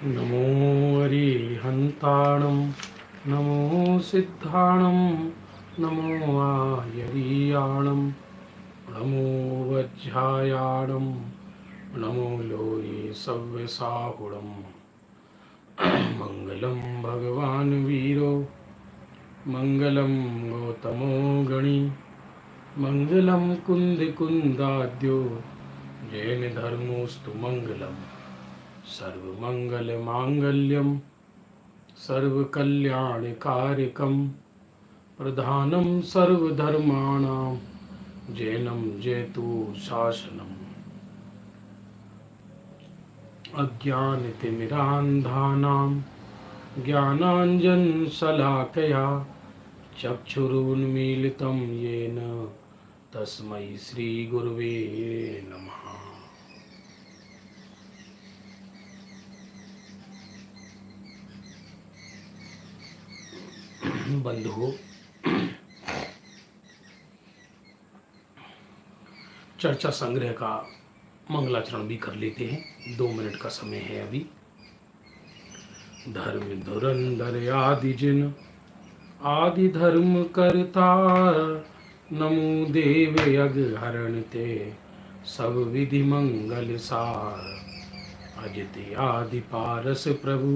नमो अरिहन्ताणं नमो सिद्धाणं नमो आयरीयाणं नमो वज्रायाणं नमो लोये सव्यसाहुणं मङ्गलं भगवान् वीरो मङ्गलं गौतमो गणी मङ्गलं कुन्दकुन्दाद्यो जैनधर्मोऽस्तु मङ्गलम् सर्वमङ्गलमाङ्गल्यं सर्वकल्याणकारिकं प्रधानं सर्वधर्माणां जैनं जयतु शासनम् अज्ञानतिमिरान्धानां ज्ञानाञ्जनशलाकया चक्षुरुन्मीलितं येन तस्मै श्रीगुरुवे नमः। बंधुओं, चर्चा संग्रह का मंगलाचरण भी कर लेते हैं। 2 मिनट का समय है अभी। धर्म धुरंधर आदि जिन आदि धर्म करता नमो देव यज्ञ हरण ते सब विधि मंगल सार अजित आदि पारस प्रभु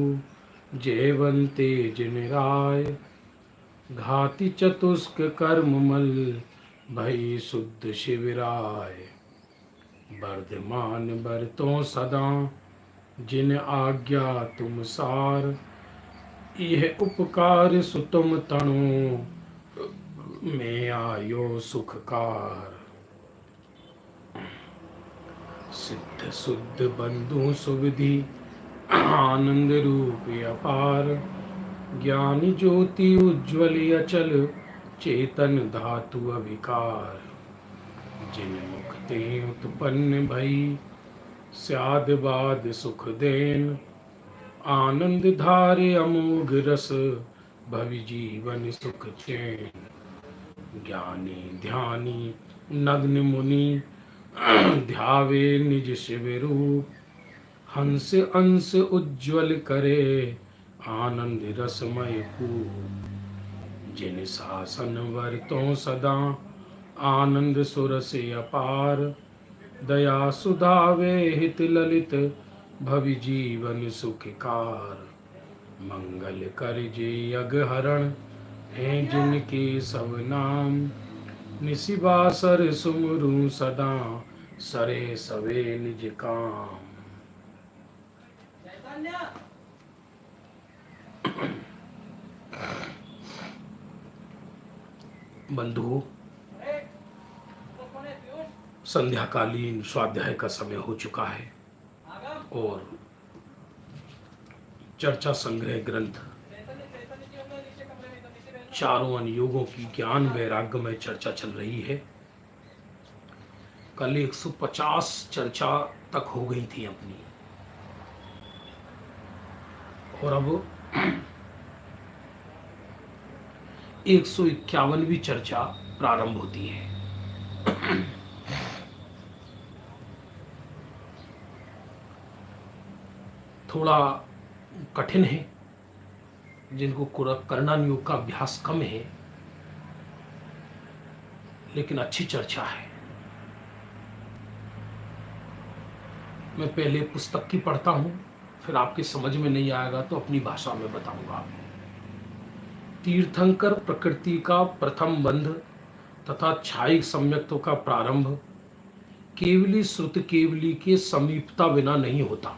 जयवंते जिन राय घाति चतुष्क कर्म मल भई शुद्ध शिविराय वर्धमान बरतों सदा जिन आज्ञा तुम सार यह उपकार सुतुम तणु में आयो सुखकार सिद्ध शुद्ध बंधु सुविधि आनंद रूप अपार ज्ञान ज्योति उज्ज्वल अचल चेतन धातु अविकार जिन मुख ते उत्पन्न भई स्याद बाद सुख देन आनंद धारे अमोघ रस भवि जीवन सुख चैन ज्ञानी ध्यानी नग्न मुनि ध्यावे निज शिव रूप हंस अंश उज्ज्वल करे आनंद रसमय कूप जिन शासन वर्तों सदा आनंद सुर से अपार दया सुधावे हित ललित भवि जीवन सुखकार मंगल कर जे यज्ञ हरण हैं जिनके सब नाम निशिबासर सुमरू सदा सरे सवे निज काम। बंधुओं, संध्याकालीन स्वाध्याय का समय हो चुका है और चर्चा संग्रह ग्रंथ चारों अनुयोगों की ज्ञान वैराग्य में चर्चा चल रही है। कल 150 चर्चा तक हो गई थी अपनी और अब 151वीं चर्चा प्रारंभ होती है। थोड़ा कठिन है, जिनको करणान योग का अभ्यास कम है, लेकिन अच्छी चर्चा है। मैं पहले पुस्तक की पढ़ता हूं, फिर आपके समझ में नहीं आएगा तो अपनी भाषा में बताऊंगा। तीर्थंकर प्रकृति का प्रथम बंध तथा छायिक सम्यक्तों का प्रारंभ केवली श्रुत केवली के समीपता बिना नहीं होता।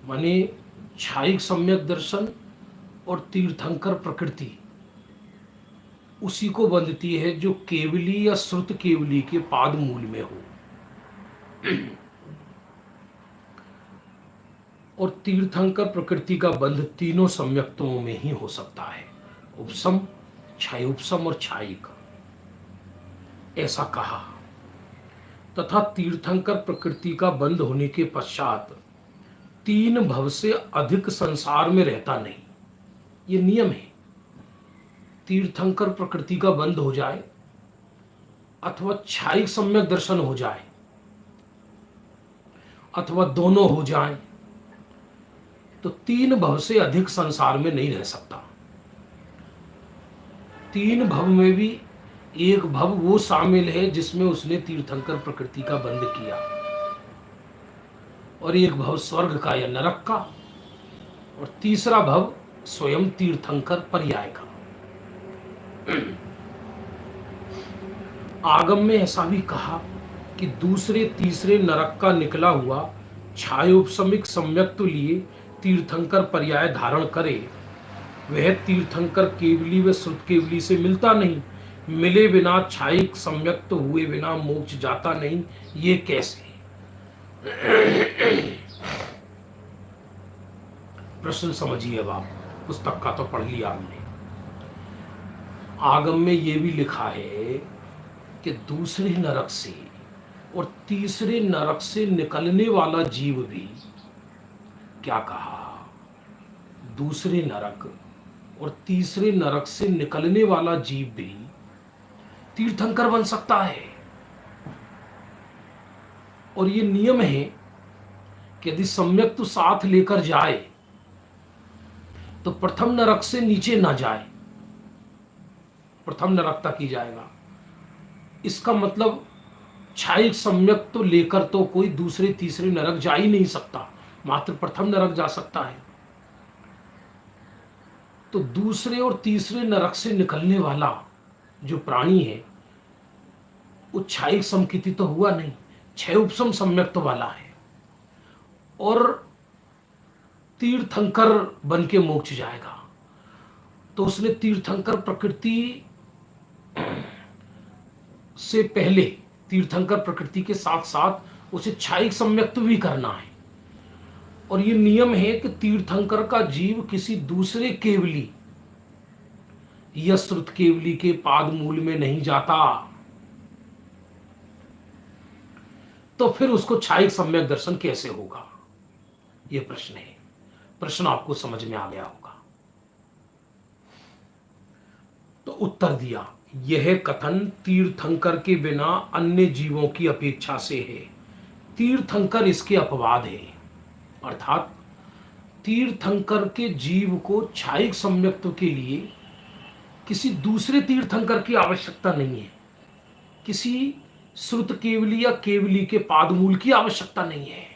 माने छायिक सम्यक दर्शन और तीर्थंकर प्रकृति उसी को बंधती है जो केवली या श्रुत केवली के पाद मूल में हो। और तीर्थंकर प्रकृति का बंध तीनों सम्यक्तों में ही हो सकता है, उपसम, छाय उपसम और छायिक, ऐसा कहा। तथा तीर्थंकर प्रकृति का बंध होने के पश्चात 3 भव से अधिक संसार में रहता नहीं। ये नियम है। तीर्थंकर प्रकृति का बंध हो जाए अथवा छायिक सम्यक दर्शन हो जाए अथवा दोनों हो जाएं, तो 3 भव से अधिक संसार में नहीं रह सकता। 3 भव में भी एक भव वो शामिल है जिसमें उसने तीर्थंकर प्रकृति का बंध किया, और एक भव स्वर्ग का या नरक का, और तीसरा भव स्वयं तीर्थंकर पर्याय का। आगम में ऐसा भी कहा कि दूसरे तीसरे नरक का निकला हुआ छायोपशमिक सम्यक्त्व लिए तीर्थंकर पर्याय धारण करे, वह तीर्थंकर केवली व श्रुत केवली से मिलता नहीं, मिले बिना छायिक सम्यक्त हुए बिना मोक्ष जाता नहीं। ये कैसे? प्रश्न समझिए। अब आप पुस्तक का तो पढ़ लिया हमने। आगम में ये भी लिखा है कि दूसरे नरक से और तीसरे नरक से निकलने वाला जीव भी, क्या कहा, दूसरे नरक और तीसरे नरक से निकलने वाला जीव भी तीर्थंकर बन सकता है। और ये नियम है कि यदि सम्यक तो साथ लेकर जाए तो प्रथम नरक से नीचे ना जाए, प्रथम नरक तक ही जाएगा। इसका मतलब छायिक सम्यक तो लेकर तो कोई दूसरे तीसरे नरक जा ही नहीं सकता, मात्र प्रथम नरक जा सकता है। तो दूसरे और तीसरे नरक से निकलने वाला जो प्राणी है वो छायिक समकिति तो हुआ नहीं, क्षय उपशम सम्यक्त वाला है, और तीर्थंकर बन के मोक्ष जाएगा। तो उसने तीर्थंकर प्रकृति से पहले, तीर्थंकर प्रकृति के साथ साथ उसे छायिक सम्यक्त भी करना है। और ये नियम है कि तीर्थंकर का जीव किसी दूसरे केवली या श्रुत केवली के पाद मूल में नहीं जाता। तो फिर उसको छायिक सम्यक दर्शन कैसे होगा? यह प्रश्न है। प्रश्न आपको समझ में आ गया होगा। तो उत्तर दिया, यह कथन तीर्थंकर के बिना अन्य जीवों की अपेक्षा से है। तीर्थंकर इसके अपवाद है, अर्थात तीर्थंकर के जीव को छायिक सम्यक्त्व के लिए किसी दूसरे तीर्थंकर की आवश्यकता नहीं है, किसी श्रुत केवली या केवली के पादमूल की आवश्यकता नहीं है।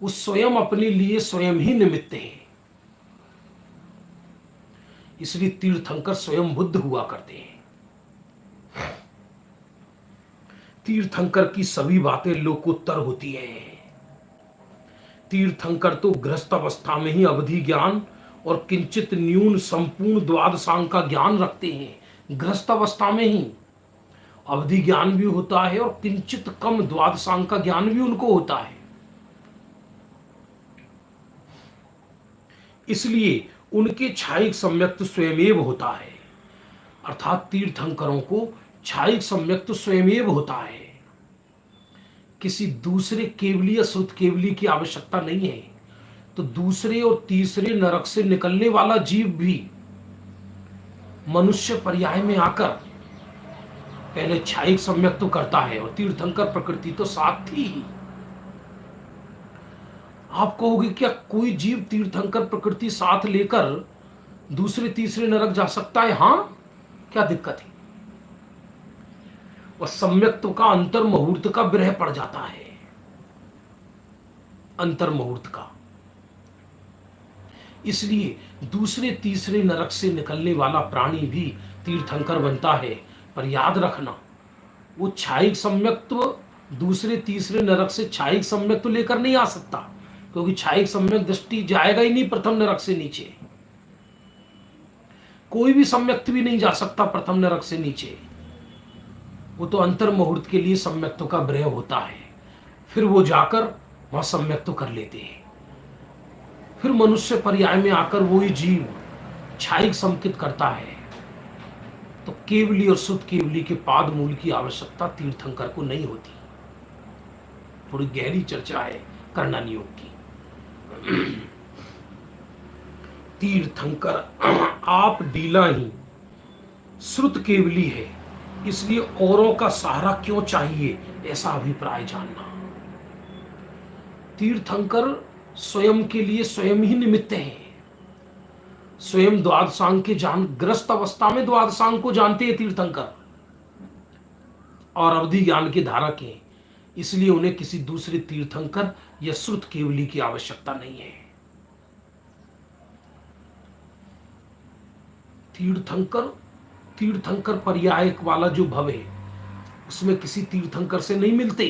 वो स्वयं अपने लिए स्वयं ही निमित्त है। इसलिए तीर्थंकर स्वयं बुद्ध हुआ करते हैं। तीर्थंकर की सभी बातें लोकोत्तर होती हैं। तीर्थंकर तो गृहस्थ अवस्था में ही अवधि ज्ञान और किंचित न्यून संपूर्ण द्वादशांग का ज्ञान रखते हैं। गृहस्थ अवस्था में ही अवधि ज्ञान भी होता है और किंचित कम द्वादशांग का ज्ञान भी उनको होता है। इसलिए उनके छायिक सम्यक्त स्वयमेव होता है, अर्थात तीर्थंकरों को छायिक सम्यक्त स्वयमेव होता है। किसी दूसरे केवली या श्रुत केवली की आवश्यकता नहीं है। तो दूसरे और तीसरे नरक से निकलने वाला जीव भी मनुष्य पर्याय में आकर पहले छायिक सम्यक तो करता है, और तीर्थंकर प्रकृति तो साथ थी ही। आप कहोगे क्या कोई जीव तीर्थंकर प्रकृति साथ लेकर दूसरे तीसरे नरक जा सकता है? हां, क्या दिक्कत है? वह सम्यक्त्व का अंतर मुहूर्त का विरह पड़ जाता है, अंतर मुहूर्त का। इसलिए दूसरे तीसरे नरक से निकलने वाला प्राणी भी तीर्थंकर बनता है। पर याद रखना, वो छायिक सम्यक्त्व दूसरे तीसरे नरक से छायिक सम्यक्त्व लेकर नहीं आ सकता, क्योंकि छायिक सम्यक दृष्टि जाएगा ही नहीं प्रथम नरक से नीचे। कोई भी सम्यक्त भी नहीं जा सकता प्रथम नरक से नीचे। वो तो अंतर मुहूर्त के लिए सम्यक्त्व का विरह होता है, फिर वो जाकर वहां सम्यक्त्व कर लेते हैं। फिर मनुष्य पर्याय में आकर वही जीव छायिक समकित करता है। तो केवली और शुद्ध केवली के पाद मूल की आवश्यकता तीर्थंकर को नहीं होती। थोड़ी गहरी चर्चा है करना नियोग की। तीर्थंकर आप डीला ही श्रुत केवली है, इसलिए औरों का सहारा क्यों चाहिए, ऐसा अभिप्राय जानना। तीर्थंकर स्वयं के लिए स्वयं ही निमित्त हैं। स्वयं द्वादशांग के जान ग्रस्त अवस्था में द्वादशांग को जानते हैं तीर्थंकर, और अवधि ज्ञान के धारक हैं, इसलिए उन्हें किसी दूसरे तीर्थंकर या श्रुत केवली की आवश्यकता नहीं है। तीर्थंकर तीर्थंकर पर्यायक वाला जो भव है उसमें किसी तीर्थंकर से नहीं मिलते।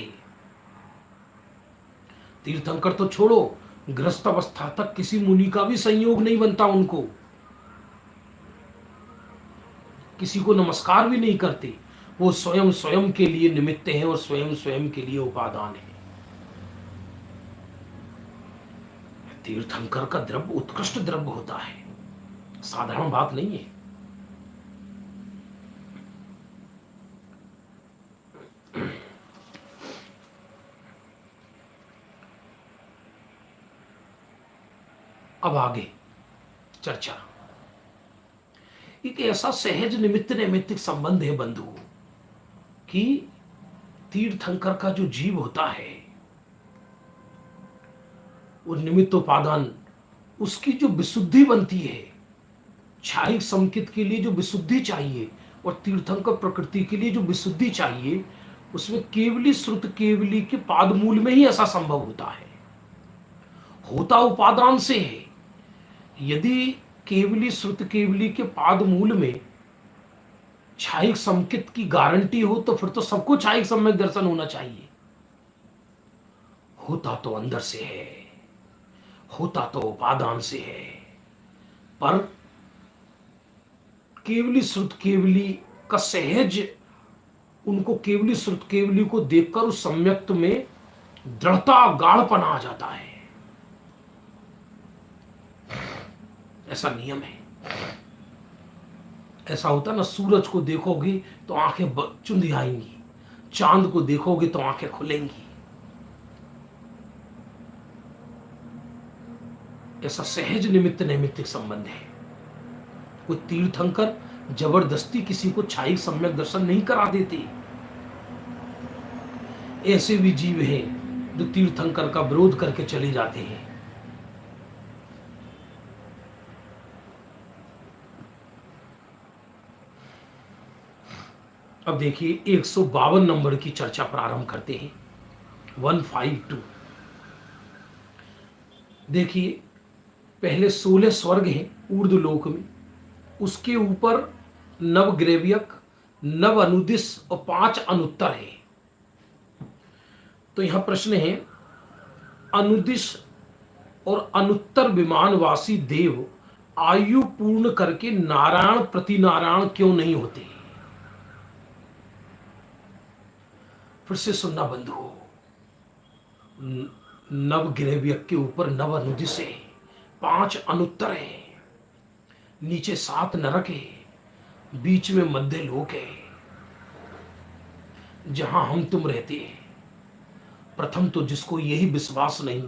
तीर्थंकर तो छोड़ो, ग्रस्त अवस्था तक किसी मुनि का भी संयोग नहीं बनता, उनको किसी को नमस्कार भी नहीं करते। वो स्वयं स्वयं के लिए निमित्त हैं और स्वयं स्वयं के लिए उपादान है। तीर्थंकर का द्रव्य उत्कृष्ट द्रव्य होता है, साधारण बात नहीं है। अब आगे चर्चा। एक ऐसा सहज निमित्त नैमित्तिक संबंध है बंधु कि तीर्थंकर का जो जीव होता है वो निमित्त उपादान, उसकी जो विशुद्धि बनती है, क्षायिक संकित के लिए जो विशुद्धि चाहिए और तीर्थंकर प्रकृति के लिए जो विशुद्धि चाहिए, उसमें केवली श्रुत केवली के पादमूल में ही ऐसा संभव होता है। होता उपादान से है। यदि केवली श्रुत केवली के पादमूल में क्षायिक संकित की गारंटी हो तो फिर तो सबको क्षायिक सम्यक दर्शन होना चाहिए। होता तो अंदर से है, होता तो उपादान से है, पर केवली श्रुत केवली का सहज, उनको केवली श्रुत केवली को देखकर उस सम्यक्त में दृढ़ता गाढ़पना आ जाता है। ऐसा नियम है। ऐसा होता ना, सूरज को देखोगे तो आंखें चुंधी आएंगी, चांद को देखोगे तो आंखें खुलेंगी। ऐसा सहज निमित्त नैमित्तिक संबंध है। कोई तीर्थंकर जबरदस्ती किसी को क्षायिक सम्यक दर्शन नहीं करा देते। ऐसे भी जीव हैं जो तीर्थंकर का विरोध करके चले जाते हैं। अब देखिए 152 नंबर की चर्चा प्रारंभ करते हैं। 152 देखिए, पहले 16 स्वर्ग हैं ऊर्ध्वलोक में, उसके ऊपर नवग्रेव्यक, नव अनुदिश और 5 अनुत्तर है। तो यहां प्रश्न है, अनुदिश और अनुत्तर विमानवासी देव आयु पूर्ण करके नारायण प्रतिनारायण क्यों नहीं होते? फिर से सुनना बंधु हो। नवग्रेव्यक के ऊपर नव अनुदिश है, 5 अनुत्तर है, नीचे 7 नरक है, बीच में मध्य लोक है जहां हम तुम रहते हैं। प्रथम तो जिसको यही विश्वास नहीं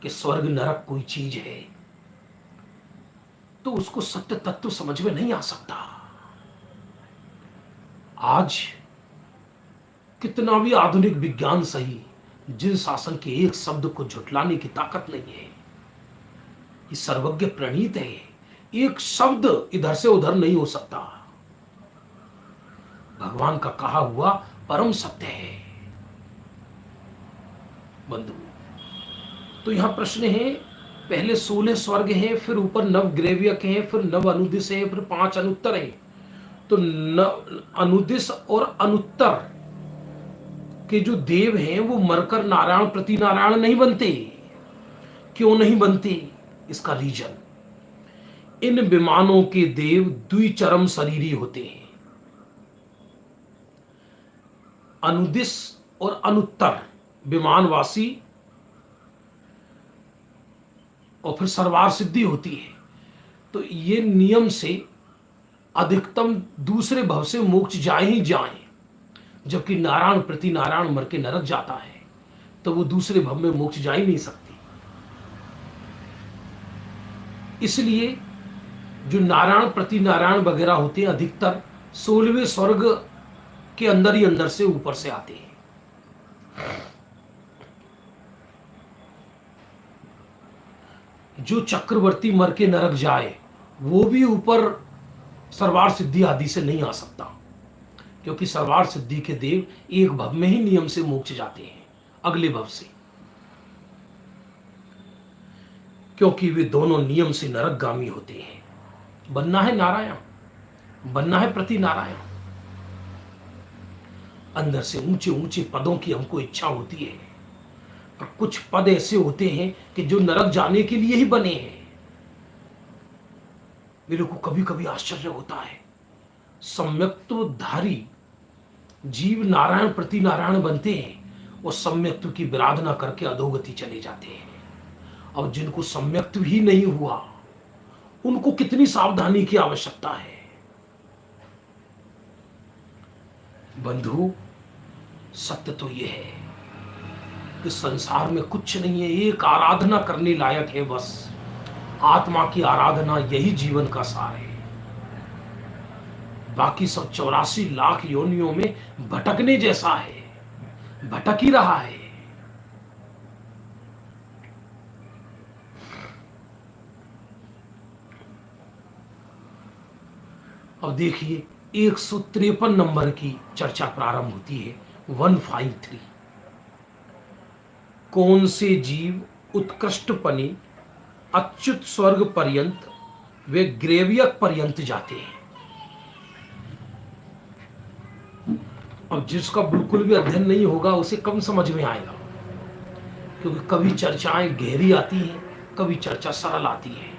कि स्वर्ग नरक कोई चीज है, तो उसको सत्य तत्व समझ में नहीं आ सकता। आज कितना भी आधुनिक विज्ञान सही, जिन शासन के एक शब्द को झुठलाने की ताकत नहीं है। ये सर्वज्ञ प्रणीत है, एक शब्द इधर से उधर नहीं हो सकता। भगवान का कहा हुआ परम सत्य है बंधु। तो यहां प्रश्न है, पहले 16 स्वर्ग हैं, फिर ऊपर नव ग्रेव्यक हैं, फिर नव अनुदिश है, फिर 5 अनुत्तर है। तो अनुदिश और अनुत्तर के जो देव हैं वो मरकर नारायण प्रति नारायण नहीं बनते। क्यों नहीं बनते? इसका रीजन, इन विमानों के देव द्विचरम शरीरी होते हैं। अनुदिश और अनुत्तर विमानवासी, और फिर सर्वार सिद्धि होती है। तो ये नियम से अधिकतम दूसरे भव से मोक्ष जाए ही जाए, जबकि नारायण प्रति नारायण मर के नरक जाता है तो वो दूसरे भव में मोक्ष जा ही नहीं सकती। इसलिए जो नारायण प्रति नारायण वगैरह होते हैं अधिकतर 16वें स्वर्ग के अंदर ही अंदर से ऊपर से आते हैं। जो चक्रवर्ती मर के नरक जाए वो भी ऊपर सर्वार सिद्धि आदि से नहीं आ सकता, क्योंकि सर्वार सिद्धि के देव एक भव में ही नियम से मोक्ष जाते हैं, अगले भव से, क्योंकि वे दोनों नियम से नरकगामी होते हैं। बनना है नारायण, बनना है प्रति नारायण। अंदर से ऊंचे ऊंचे पदों की हमको इच्छा होती है, पर कुछ पद ऐसे होते हैं कि जो नरक जाने के लिए ही बने हैं। मेरे को कभी कभी आश्चर्य होता है, सम्यक्तधारी जीव नारायण प्रति नारायण बनते हैं और सम्यक्त्व की विराधना करके अधोगति चले जाते हैं। अब जिनको सम्यक्त्व भी नहीं हुआ उनको कितनी सावधानी की आवश्यकता है। बंधु, सत्य तो यह है कि संसार में कुछ नहीं है, एक आराधना करने लायक है, बस आत्मा की आराधना, यही जीवन का सार है। बाकी सब 84 लाख योनियों में भटकने जैसा है, भटक ही रहा है। अब देखिए 153 नंबर की चर्चा प्रारंभ होती है। 153, कौन से जीव उत्कृष्टपने अच्युत स्वर्ग पर्यंत वे ग्रेवियक पर्यंत जाते हैं। अब जिसका बिल्कुल भी अध्ययन नहीं होगा उसे कम समझ में आएगा, क्योंकि कभी चर्चाएं गहरी आती हैं, कभी चर्चा सरल आती है।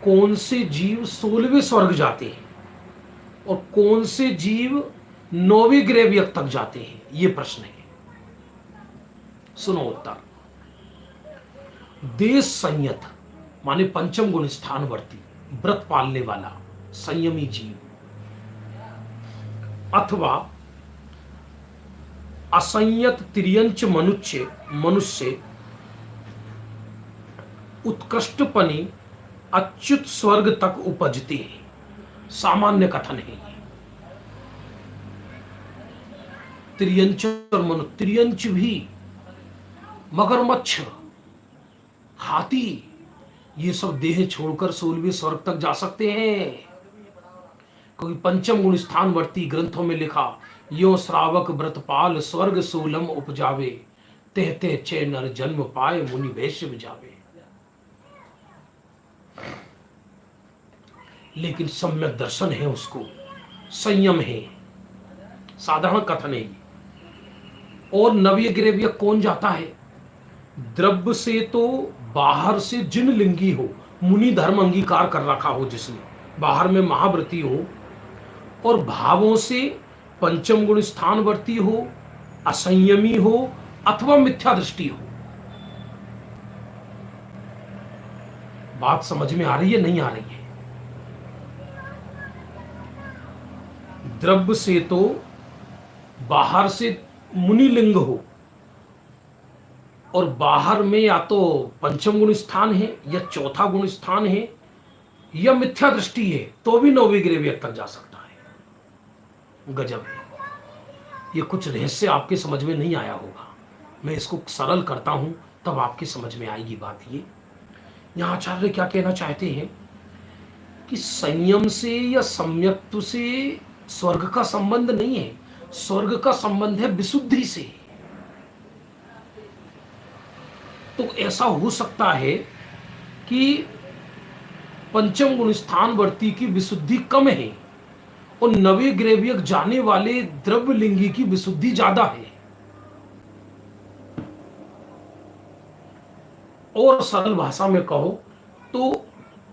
कौन से जीव 16वें स्वर्ग जाते हैं और कौन से जीव 9वें ग्रेवियक तक जाते हैं, ये प्रश्न है। सुनो उत्तर। देश संयत माने पंचम गुण स्थानवर्ती, व्रत पालने वाला संयमी जीव, अथवा असंयत तिर्यंच मनुष्य उत्कृष्टपने अच्युत स्वर्ग तक उपजते हैं। सामान्य कथन है ये। तिर्यंच और तिर्यंच भी मगरमच्छ, हाथी, ये सब देह छोड़कर 16वें स्वर्ग तक जा सकते हैं, क्योंकि पंचम गुण स्थानवर्ती ग्रंथों में लिखा, यो श्रावक व्रतपाल स्वर्ग सोलम उपजावे, तेह तेह चे नर जन्म पाए मुनि वैश्य जावे। लेकिन सम्यक दर्शन है उसको, संयम है, साधारण कथन है। और नवीय ग्रेवियक कौन जाता है? द्रव्य से तो बाहर से जिन लिंगी हो, मुनि धर्म अंगीकार कर रखा हो, जिसने बाहर में महाव्रती हो, और भावों से पंचम गुण स्थानवर्ती हो, असंयमी हो, अथवा मिथ्या दृष्टि हो। बात समझ में आ रही है, नहीं आ रही है? द्रव्य से तो बाहर से मुनिलिंग हो और बाहर में या तो पंचम गुण स्थान है या चौथा गुण स्थान है या मिथ्या दृष्टि है, तो भी 9वें ग्रेवियक तक जा सकता है। गजब है। ये कुछ रहस्य आपके समझ में नहीं आया होगा, मैं इसको सरल करता हूं तब आपके समझ में आएगी बात। ये यहां आचार्य क्या कहना चाहते हैं कि संयम से या सम्यक्त्व से स्वर्ग का संबंध नहीं है, स्वर्ग का संबंध है विशुद्धि से। तो ऐसा हो सकता है कि पंचम गुण स्थानवर्ती की विशुद्धि कम है और 9वें ग्रेवियक जाने वाले द्रव्यलिंगी की विशुद्धि ज्यादा है। और सरल भाषा में कहो तो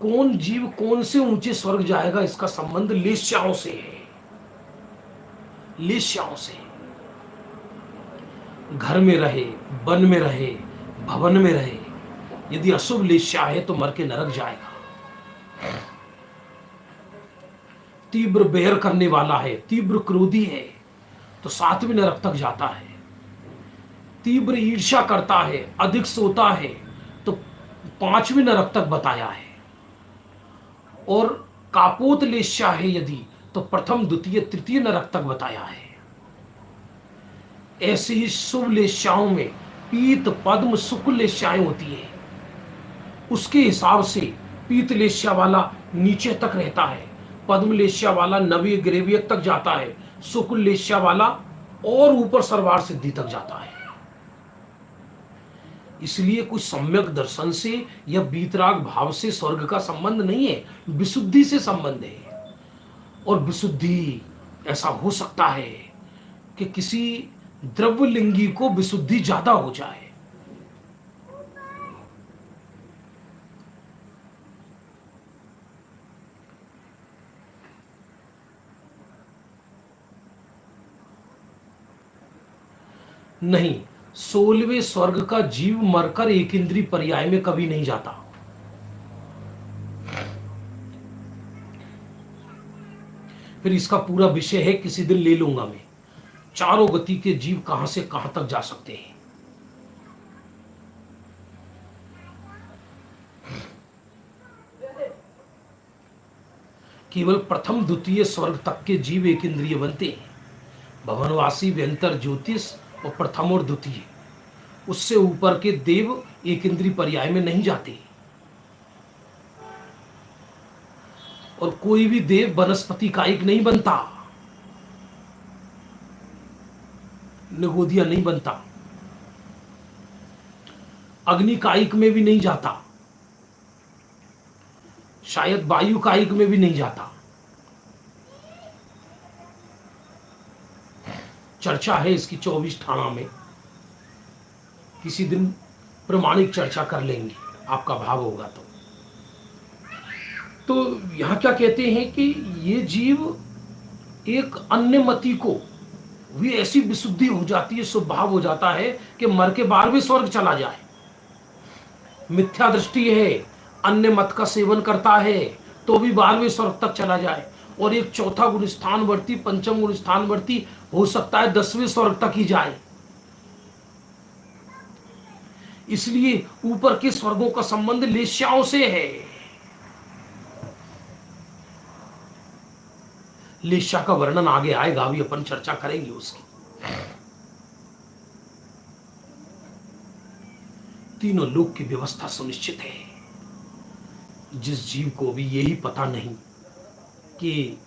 कौन जीव कौन से ऊंचे स्वर्ग जाएगा, इसका संबंध लेश्याओं से है। लेश्याओं से, घर में रहे, वन में रहे, भवन में रहे, यदि अशुभ लेश्या है तो मर के नरक जाएगा। तीव्र बैर करने वाला है, तीव्र क्रोधी है तो 7वें नरक तक जाता है। तीव्र ईर्ष्या करता है, अधिक सोता है तो 5वें नरक तक बताया है। और कापोत लेश्या है यदि, तो प्रथम द्वितीय तृतीय नरक तक बताया है। ऐसे ही शुभ लेश्याओं में पीत पद्म शुक्ल लेश्याएं होती है, उसके हिसाब से पीत लेश्या वाला नीचे तक रहता है, पद्म लेश्या वाला नवी ग्रेवियक तक जाता है, शुक्ल लेश्या वाला और ऊपर सरवार सिद्धि तक जाता है। इसलिए कुछ सम्यक दर्शन से या बीतराग भाव से स्वर्ग का संबंध नहीं है, विशुद्धि से संबंध है। और विशुद्धि ऐसा हो सकता है कि किसी द्रव्यलिंगी को विशुद्धि ज्यादा हो जाए। नहीं, 16वें स्वर्ग का जीव मरकर एक इंद्रिय पर्याय में कभी नहीं जाता। फिर इसका पूरा विषय है, किसी दिन ले लूंगा मैं, चारों गति के जीव कहां से कहां तक जा सकते हैं। केवल प्रथम द्वितीय स्वर्ग तक के जीव एक इंद्रिय बनते हैं। भवनवासी व्यंतर ज्योतिष और प्रथम और द्वितीय, उससे ऊपर के देव एक इंद्रिय पर्याय में नहीं जाते। और कोई भी देव वनस्पति कायिक नहीं बनता, निगोदिया नहीं बनता, अग्नि कायिक में भी नहीं जाता, शायद वायु कायिक में भी नहीं जाता। चर्चा है इसकी 24 ठाणा में, किसी दिन प्रमाणिक चर्चा कर लेंगे, आपका भाव होगा तो यहां क्या कहते हैं कि ये जीव एक अन्य मति को भी ऐसी विशुद्धि हो जाती है, स्वभाव हो जाता है कि मर के 12वें स्वर्ग चला जाए। मिथ्या दृष्टि है, अन्य मत का सेवन करता है तो भी 12वें स्वर्ग तक चला जाए, और एक चौथा गुण स्थानवर्ती, पंचम गुण स्थानवर्ती हो सकता है 10वें स्वर्ग तक ही जाए। इसलिए ऊपर के स्वर्गों का संबंध लेश्याओं से है। लेश्या का वर्णन आगे आएगा, अभी अपन चर्चा करेंगे उसकी। तीनों लोक की व्यवस्था सुनिश्चित है। जिस जीव को भी यही पता नहीं कि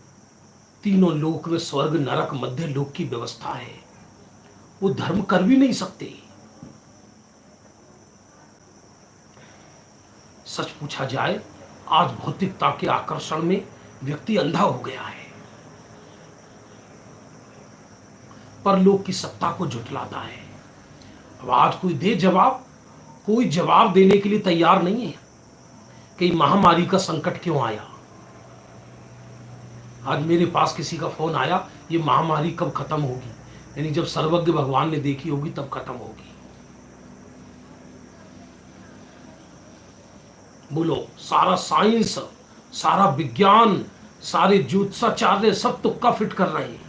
तीनों लोक में स्वर्ग नरक मध्य लोक की व्यवस्था है, वो धर्म कर भी नहीं सकते। सच पूछा जाए, आज भौतिकता के आकर्षण में व्यक्ति अंधा हो गया है, परलोक की सत्ता को झुठलाता है। अब आज कोई दे जवाब, कोई जवाब देने के लिए तैयार नहीं है कि महामारी का संकट क्यों आया। आज मेरे पास किसी का फोन आया, ये महामारी कब खत्म होगी, यानी जब सर्वज्ञ भगवान ने देखी होगी तब खत्म होगी। बोलो, सारा साइंस, सारा विज्ञान, सारे ज्योतिषाचार्य सब तुक्का फिट कर रहे हैं।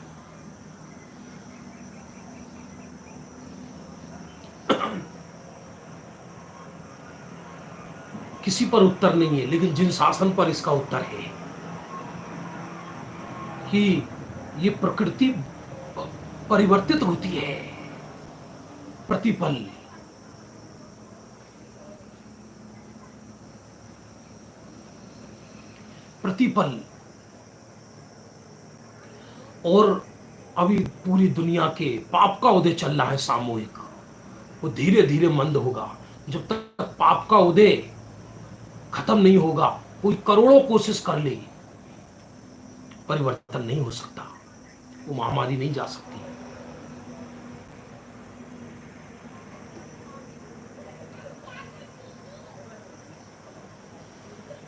किसी पर उत्तर नहीं है, लेकिन जिन शासन पर इसका उत्तर है कि ये प्रकृति परिवर्तित होती है प्रतिपल। प्रतिपल। और अभी पूरी दुनिया के पाप का उदय चल रहा है सामूहिक, वो धीरे धीरे मंद होगा। जब तक पाप का उदय खत्म नहीं होगा, कोई करोड़ों कोशिश कर ले, परिवर्तन नहीं हो सकता, वो महामारी नहीं जा सकती।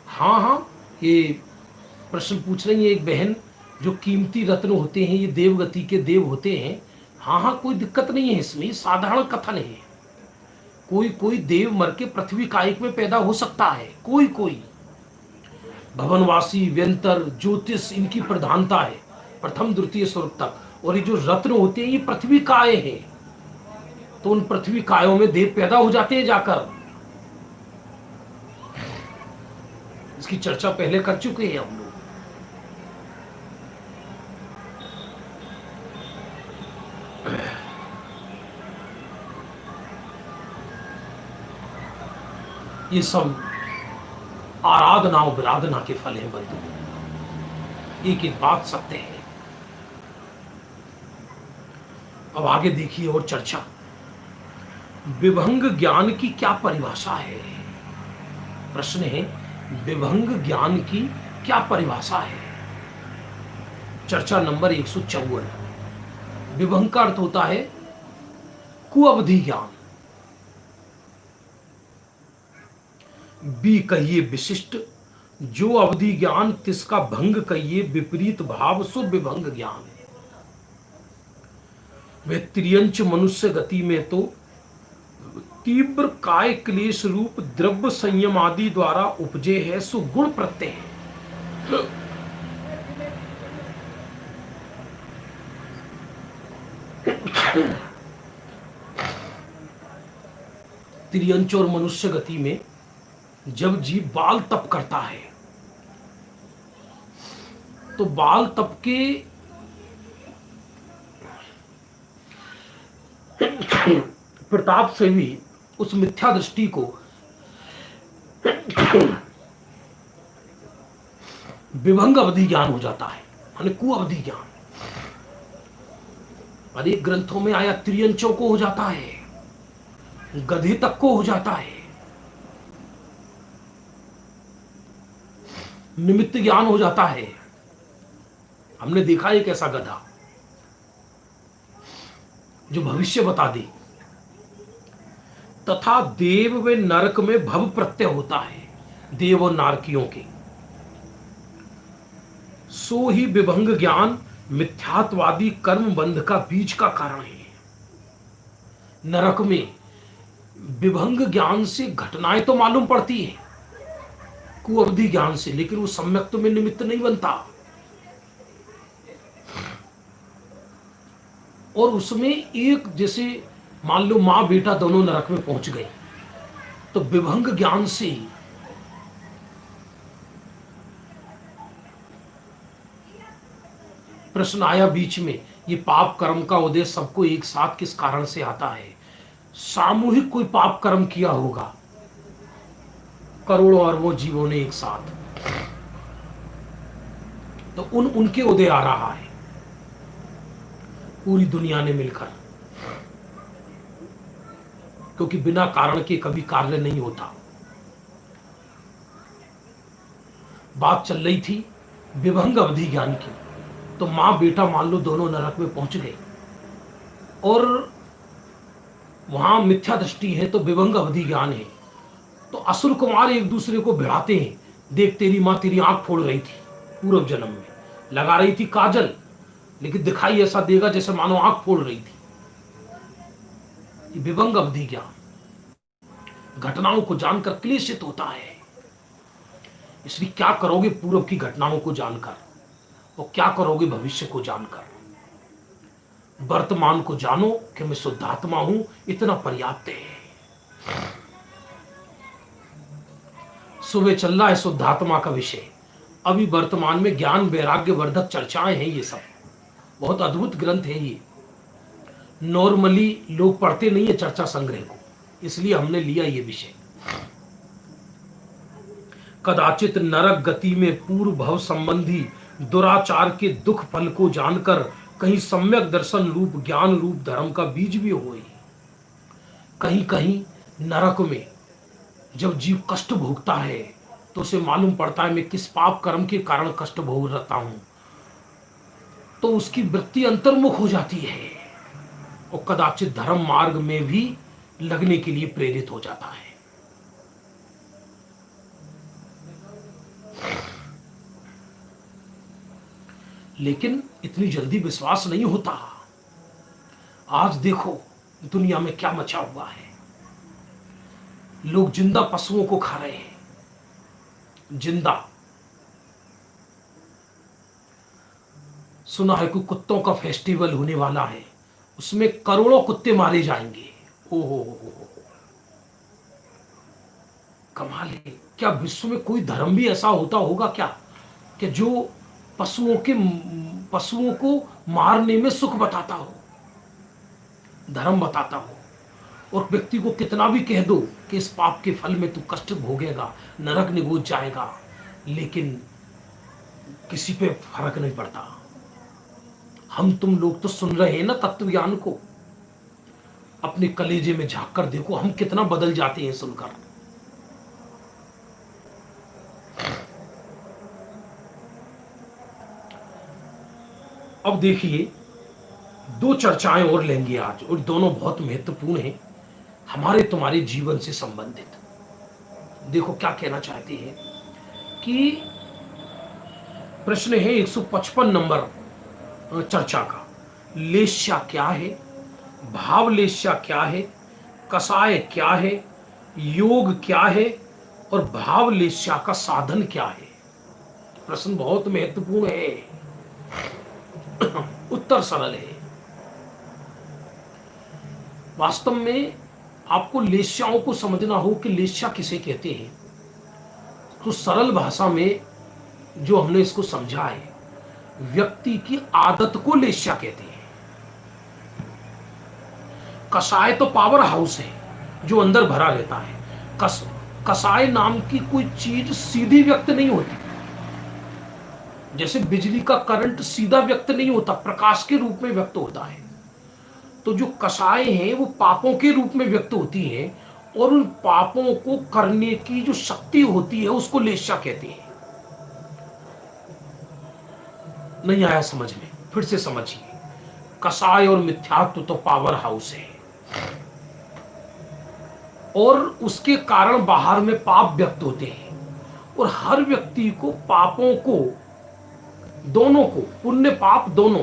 हाँ हाँ, ये प्रश्न पूछ रही है एक बहन, जो कीमती रत्न होते हैं ये देवगति के देव होते हैं। हाँ हाँ, कोई दिक्कत नहीं है इसमें, साधारण कथन है। कोई कोई देव मर के पृथ्वी कायिक में पैदा हो सकता है, कोई कोई। भवनवासी, व्यंतर, ज्योतिष, इनकी प्रधानता है प्रथम द्वितीय स्वर्ग तक। और ये जो रत्न होते हैं ये पृथ्वी काय है, तो उन पृथ्वी कायों में देव पैदा हो जाते हैं जाकर। इसकी चर्चा पहले कर चुके हैं हम लोग। ये सब आराधना और विराधना के फल हैं बंधु। एक एक बात सत्य है। अब आगे देखिए और चर्चा। विभंग ज्ञान की क्या परिभाषा है? प्रश्न है, विभंग ज्ञान की क्या परिभाषा है? चर्चा नंबर 154। विभंग का अर्थ होता है कुअवधि ज्ञान। बी कहिए विशिष्ट, जो अवधि ज्ञान तिसका भंग कहिए विपरीत भाव सो विभंग ज्ञान। वे त्रियंच मनुष्य गति में तो तीव्र काय क्लेश रूप द्रव्य संयम आदि द्वारा उपजे है सो गुण प्रत्यय है। त्रियंच और मनुष्य गति में जब जीव बाल तप करता है तो बाल तप के प्रताप से भी उस मिथ्या दृष्टि को विभंग अवधि ज्ञान हो जाता है, माने कुअवधि ज्ञान। अनेक ग्रंथों में आया त्रियंचों को हो जाता है, गधे तक को हो जाता है। निमित्त ज्ञान हो जाता है। हमने देखा एक ऐसा गधा जो भविष्य बता दे। तथा देव व नरक में भव प्रत्यय होता है, देव और नारकियों के। सो ही विभंग ज्ञान मिथ्यात्वादी कर्म बंध का बीज का कारण है। नरक में विभंग ज्ञान से घटनाएं तो मालूम पड़ती है कुअवधि ज्ञान से, लेकिन वो सम्यक्त में निमित्त नहीं बनता। और उसमें एक, जैसे मान लो मां बेटा दोनों नरक में पहुंच गए, तो विभंग ज्ञान से प्रश्न आया बीच में, ये पाप कर्म का उदय सबको एक साथ किस कारण से आता है? सामूहिक कोई पाप कर्म किया होगा करोड़ों अरबों जीवों ने एक साथ, तो उनके उदय आ रहा है पूरी दुनिया ने मिलकर, क्योंकि बिना कारण के कभी कार्य नहीं होता। बात चल रही थी विभंग अवधि ज्ञान की, तो मां बेटा मान लो दोनों नरक में पहुंच गए और वहां मिथ्या दृष्टि है तो विभंग अवधि ज्ञान है। तो असुर कुमार एक दूसरे को भिड़ाते हैं, देख तेरी मां तेरी आंख फोड़ रही थी पूर्व जन्म में, लगा रही थी काजल, लेकिन दिखाई ऐसा देगा जैसे मानो आंख फोड़ रही थी। विभंग अवधि ज्ञान घटनाओं को जानकर क्लेशित होता है। इसलिए क्या करोगे पूर्व की घटनाओं को जानकर, और क्या करोगे भविष्य को जानकर? वर्तमान को जानो कि मैं शुद्धात्मा हूं, इतना पर्याप्त है। सुबह चल रहा है शुद्धात्मा का विषय, अभी वर्तमान में ज्ञान वैराग्य वर्धक चर्चाएं हैं। ये सब बहुत अद्भुत ग्रंथ है। ये नॉर्मली लोग पढ़ते नहीं है चर्चा संग्रह को, इसलिए हमने लिया ये विषय। कदाचित नरक गति में पूर्व भव संबंधी दुराचार के दुख फल को जानकर कहीं सम्यक दर्शन रूप ज्ञान रूप धर्म का बीज भी होई। कहीं कहीं नरक में जब जीव कष्ट भोगता है तो उसे मालूम पड़ता है मैं किस पाप कर्म के कारण कष्ट भोग रहा हूं, तो उसकी वृत्ति अंतर्मुख हो जाती है और कदाचित धर्म मार्ग में भी लगने के लिए प्रेरित हो जाता है। लेकिन इतनी जल्दी विश्वास नहीं होता। आज देखो दुनिया में क्या मचा हुआ है। लोग जिंदा पशुओं को खा रहे हैं, जिंदा। सुना है कोई कुत्तों का फेस्टिवल होने वाला है, उसमें करोड़ों कुत्ते मारे जाएंगे। ओहो, कमाल है। क्या विश्व में कोई धर्म भी ऐसा होता होगा क्या कि जो पशुओं को मारने में सुख बताता हो, धर्म बताता हो? और व्यक्ति को कितना भी कह दो कि इस पाप के फल में तू कष्ट भोगेगा, नरक निगोज जाएगा, लेकिन किसी पे फर्क नहीं पड़ता। हम तुम लोग तो सुन रहे हैं ना तत्व ज्ञान को, अपने कलेजे में झांक कर देखो हम कितना बदल जाते हैं सुनकर। अब देखिए, दो चर्चाएं और लेंगे आज, और दोनों बहुत महत्वपूर्ण हैं, हमारे तुम्हारे जीवन से संबंधित। देखो क्या कहना चाहते हैं कि प्रश्न है 155 नंबर चर्चा का, लेस्या क्या है, भावलेस्या क्या है, कसाय क्या है, योग क्या है, और भावलेस्या का साधन क्या है। प्रश्न बहुत महत्वपूर्ण है, उत्तर सरल है। वास्तव में आपको लेस्याओं को समझना हो कि लेस्या किसे कहते हैं, तो सरल भाषा में जो हमने इसको समझा है, व्यक्ति की आदत को लेस्या कहते हैं। कसाय तो पावर हाउस है जो अंदर भरा रहता है। कसाय नाम की कोई चीज सीधी व्यक्त नहीं होती, जैसे बिजली का करंट सीधा व्यक्त नहीं होता, प्रकाश के रूप में व्यक्त होता है। तो जो कसाय हैं वो पापों के रूप में व्यक्त होती हैं, और उन पापों को करने की जो शक्ति होती है उसको लेस्या कहते हैं। नहीं आया समझ में? फिर से समझिए, कसाय और मिथ्यात्व तो पावर हाउस है, और उसके कारण बाहर में पाप व्यक्त होते हैं, और हर व्यक्ति को पापों को, दोनों को, पुण्य पाप दोनों,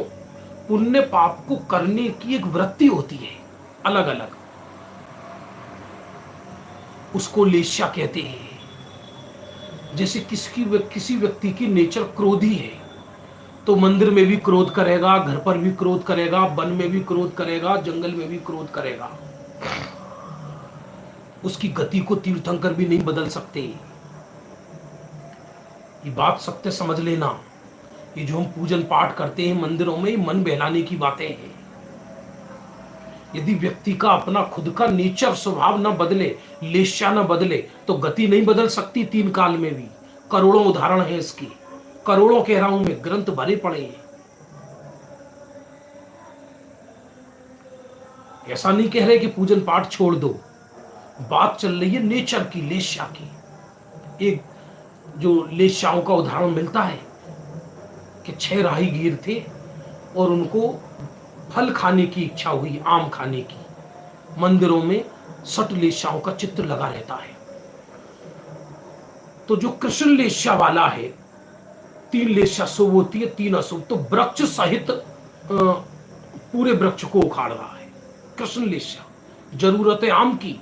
पुण्य पाप को करने की एक वृत्ति होती है अलग अलग, उसको लेस्या कहते हैं। जैसे किसी व्यक्ति की नेचर क्रोधी है, तो मंदिर में भी क्रोध करेगा, घर पर भी क्रोध करेगा, वन में भी क्रोध करेगा, जंगल में भी क्रोध करेगा। उसकी गति को तीर्थंकर भी नहीं बदल सकते। ये बात सत्य समझ लेना। ये जो हम पूजन पाठ करते हैं मंदिरों में, मन बहलाने की बातें हैं। यदि व्यक्ति का अपना खुद का नेचर, स्वभाव न बदले, लेस्या न बदले, तो गति नहीं बदल सकती तीन काल में भी। करोड़ों उदाहरण है इसकी, करोड़ों कह रहा हूं मैं, ग्रंथ भरे पड़े हैं। ऐसा नहीं कह रहे कि पूजन पाठ छोड़ दो, बात चल रही है नेचर की, लेस्या की। एक जो लेस्याओं का उदाहरण मिलता है कि 6 राहीगीर थे और उनको फल खाने की इच्छा हुई, आम खाने की। मंदिरों में 60 लेस्याओं का चित्र लगा रहता है। तो जो कृष्ण लेस्या वाला है, 3 लेस्या शुभ होती है, 3 अशुभ, तो वृक्ष सहित पूरे वृक्ष को उखाड़ रहा है। कृष्ण लेस्या, जरूरत है आम की,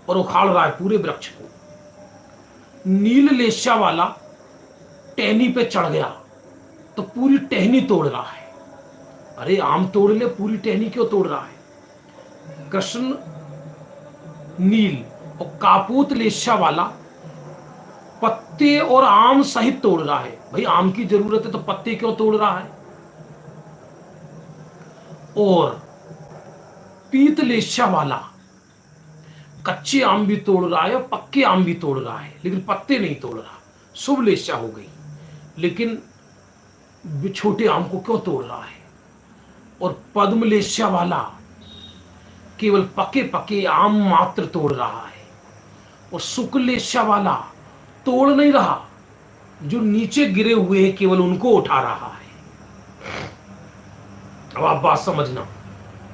और उखाड़ रहा है पूरे वृक्ष को। नील लेस्या वाला टहनी पे चढ़ गया तो पूरी टहनी तोड़ रहा है। अरे आम तोड़ ले, पूरी टहनी क्यों तोड़ रहा है? कृष्ण नील। और कापूत लेस्या वाला पत्ते और आम सहित तोड़ रहा है। भाई आम की जरूरत है तो पत्ते क्यों तोड़ रहा है? और पीत लेस्या वाला कच्चे आम भी तोड़ रहा है और पक्के आम भी तोड़ रहा है, लेकिन पत्ते नहीं तोड़ रहा। शुभ लेस्या हो गई, लेकिन छोटे आम को क्यों तोड़ रहा है? और पद्म लेस्या वाला केवल पके पके आम मात्र तोड़ रहा है। और शुक्ल लेस्या वाला तोड़ नहीं रहा, जो नीचे गिरे हुए हैं केवल उनको उठा रहा है। अब आप बात समझना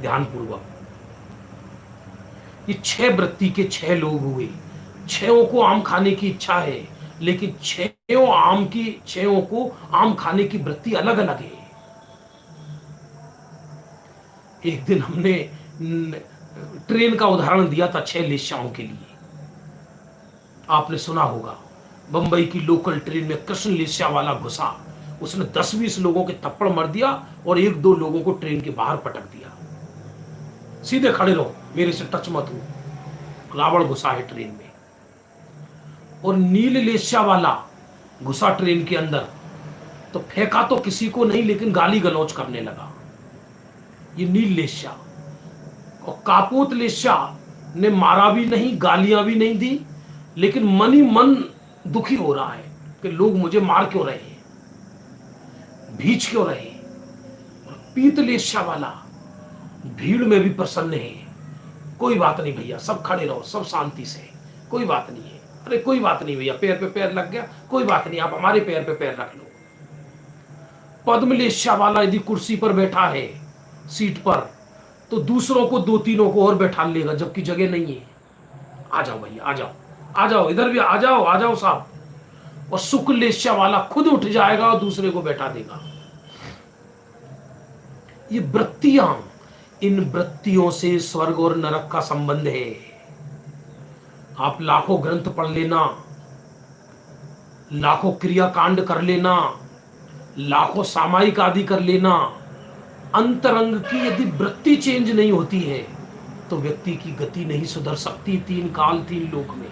ध्यानपूर्वक। ये 6 वृत्ति के 6 लोग हुए। 6 को आम खाने की इच्छा है, लेकिन 6 को आम खाने की वृत्ति अलग अलग है। एक दिन हमने ट्रेन का उदाहरण दिया था 6 लेस्याओं के लिए। आपने सुना होगा, बंबई की लोकल ट्रेन में कृष्ण लेस्या वाला घुसा, उसने 10-20 लोगों के थप्पड़ मार दिया और 1-2 लोगों को ट्रेन के बाहर पटक दिया। सीधे खड़े रहो, मेरे से टच मत हो। रावण घुसा है ट्रेन में। और नील लेस्या वाला घुसा ट्रेन के अंदर, तो फेंका तो किसी को नहीं, लेकिन गाली गलौज करने लगा। ये नील लेस्या। और कापूत लेस्या ने मारा भी नहीं, गालियां भी नहीं दी, लेकिन मन ही मन दुखी हो रहा है कि लोग मुझे मार क्यों रहे हैं, भींच क्यों रहे हैं। पीतलेशा वाला भीड़ में भी प्रसन्न है। कोई बात नहीं भैया, सब खड़े रहो, सब शांति से, कोई बात नहीं है। अरे कोई बात नहीं भैया, पैर पे पैर लग गया, कोई बात नहीं, आप हमारे पैर पे पैर रख लो। पद्मलेशा वाला यदि कुर्सी पर बैठा है, सीट पर, तो दूसरों को, दो तीनों को और बैठा लेगा, जबकि जगह नहीं है। आ जाओ भैया, आ जाओ, आ जाओ, इधर भी आ जाओ, आ जाओ साहब। और शुक्लेशा वाला खुद उठ जाएगा और दूसरे को बैठा देगा। ये वृत्तियां, इन वृत्तियों से स्वर्ग और नरक का संबंध है। आप लाखों ग्रंथ पढ़ लेना, लाखों क्रियाकांड कर लेना, लाखों सामायिक आदि कर लेना, अंतरंग की यदि वृत्ति चेंज नहीं होती है तो व्यक्ति की गति नहीं सुधर सकती। तीन काल, तीन लोक में।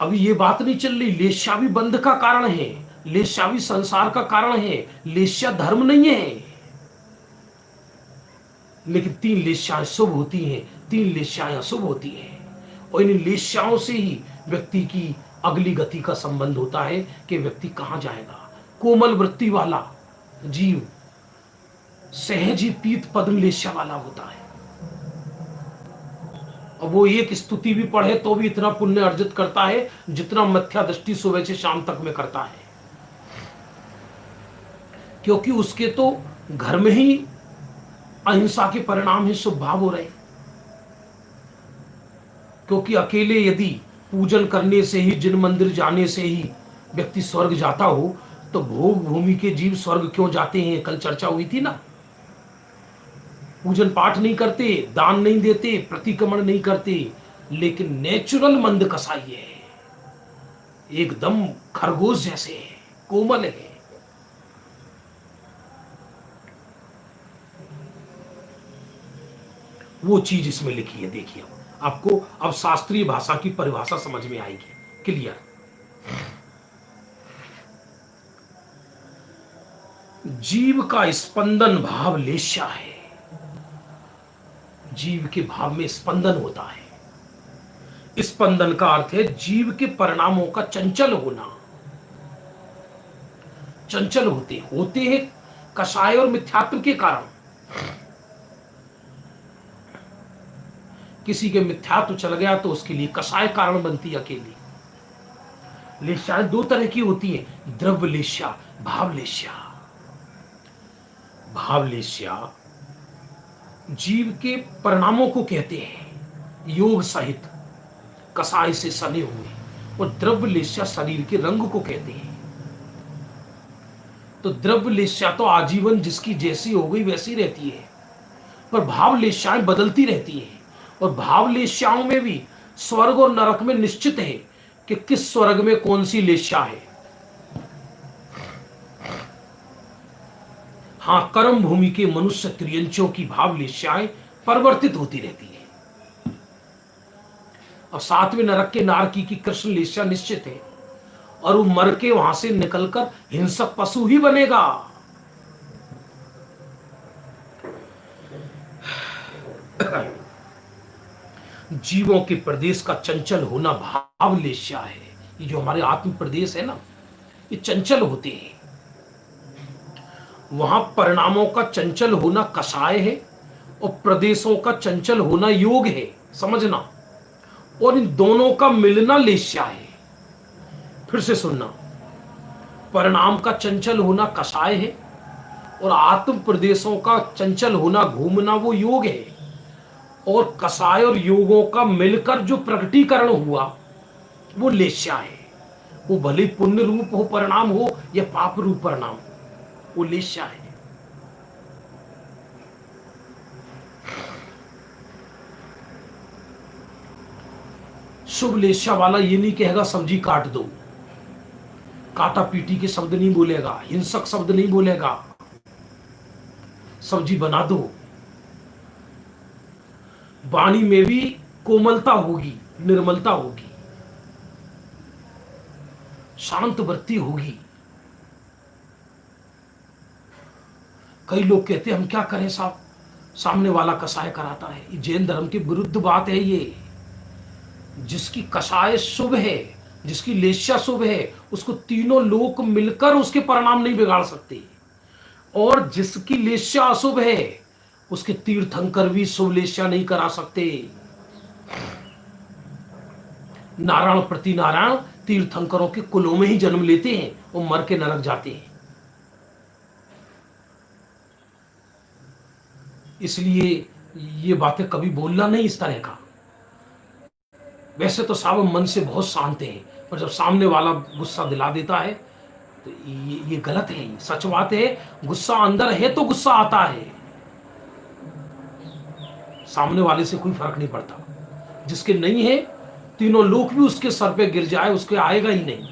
अभी ये बात नहीं चल रही, लेस्या भी बंध का कारण है, लेस्या भी संसार का कारण है, लेस्या धर्म नहीं है। लेकिन तीन लेस्याएं शुभ होती हैं, तीन लेस्याएं अशुभ होती हैं, और इन लेस्याओं से ही व्यक्ति की अगली गति का संबंध होता है कि व्यक्ति कहां जाएगा। कोमल वृत्ति वाला जीव सहज ही पीत पद्म लेस्या वाला होता है, और वो एक स्तुति भी पढ़े तो भी इतना पुण्य अर्जित करता है जितना मथ्या दृष्टि सुबह से शाम तक में करता है, क्योंकि उसके तो घर में ही अहिंसा के परिणाम ही शुभ भाव हो रहे। क्योंकि अकेले यदि पूजन करने से ही, जिन मंदिर जाने से ही व्यक्ति स्वर्ग जाता हो, तो भोग भूमि के जीव स्वर्ग क्यों जाते हैं, कल चर्चा हुई थी ना। पूजन पाठ नहीं करते, दान नहीं देते, प्रतिक्रमण नहीं करते, लेकिन नेचुरल मंद कसाई है, एकदम खरगोश जैसे है, कोमल है। वो चीज इसमें लिखी है, देखिए आपको अब शास्त्रीय भाषा की परिभाषा समझ में आएगी, क्लियर। जीव का स्पंदन भाव लेस्या है, जीव के भाव में स्पंदन होता है। स्पंदन का अर्थ है जीव के परिणामों का चंचल होना। चंचल होते हैं कषाय और मिथ्यात्व के कारण। किसी के मिथ्यात्व चल गया तो उसके लिए कषाय कारण बनती है अकेली। लेस्याएं दो तरह की होती है, द्रव्य लेस्या, भाव लेस्या। भाव लेस्या जीव के परिणामों को कहते हैं, योग सहित कषाय से सने हुए, और द्रव्य लेस्या शरीर के रंग को कहते हैं। तो द्रव्य लेस्या तो आजीवन जिसकी जैसी हो गई वैसी रहती है, पर भाव लेस्याएं बदलती रहती है। और भाव लेस्याओं में भी स्वर्ग और नरक में निश्चित है कि किस स्वर्ग में कौन सी लेस्या है। हां, कर्म भूमि के मनुष्य त्रियंचों की भाव लेस्याएं परिवर्तित होती रहती है। अब सातवें नरक के नारकी की कृष्ण लेस्या निश्चित है, और वो मर के वहां से निकलकर हिंसक पशु ही बनेगा। जीवों के प्रदेश का चंचल होना भाव लेस्या है। ये जो हमारे आत्म प्रदेश है ना, ये चंचल होते हैं। वहां परिणामों का चंचल होना कषाय है, और प्रदेशों का चंचल होना योग है, समझना। और इन दोनों का मिलना लेस्या है। फिर से सुनना, परिणाम का चंचल होना कषाय है, और आत्म प्रदेशों का चंचल होना, घूमना, वो योग है। और कषाय और योगों का मिलकर जो प्रकटीकरण हुआ वो लेस्या है। वो भले पुण्य रूप हो परिणाम हो या पाप रूप परिणाम हो, वो लेस्या है। शुभ लेस्या वाला ये नहीं कहेगा सब्जी काट दो, काटा पीटी के शब्द नहीं बोलेगा, हिंसक शब्द नहीं बोलेगा, सब्जी बना दो। वाणी में भी कोमलता होगी, निर्मलता होगी, शांत वृत्ति होगी। कई लोग कहते हैं हम क्या करें साहब, सामने वाला कसाय कराता है। ये जैन धर्म की विरुद्ध बात है। ये जिसकी कसाय शुभ है, जिसकी लेस्या शुभ है, उसको तीनों लोक मिलकर उसके परिणाम नहीं बिगाड़ सकते। और जिसकी लेस्या अशुभ है, उसके तीर्थंकर भी शुभ लेस्या नहीं करा सकते। नारायण प्रति नारायण तीर्थंकरों के कुलों में ही जन्म लेते हैं, वो मर के नरक जाते हैं। इसलिए ये बातें कभी बोलना नहीं इस तरह का। वैसे तो सब मन से बहुत शांत हैं, पर जब सामने वाला गुस्सा दिला देता है तो ये गलत है। सच बात है, गुस्सा अंदर है तो गुस्सा आता है, सामने वाले से कोई फर्क नहीं पड़ता। जिसके नहीं है, तीनों लोग भी उसके सर पे गिर जाए, उसके आएगा ही नहीं।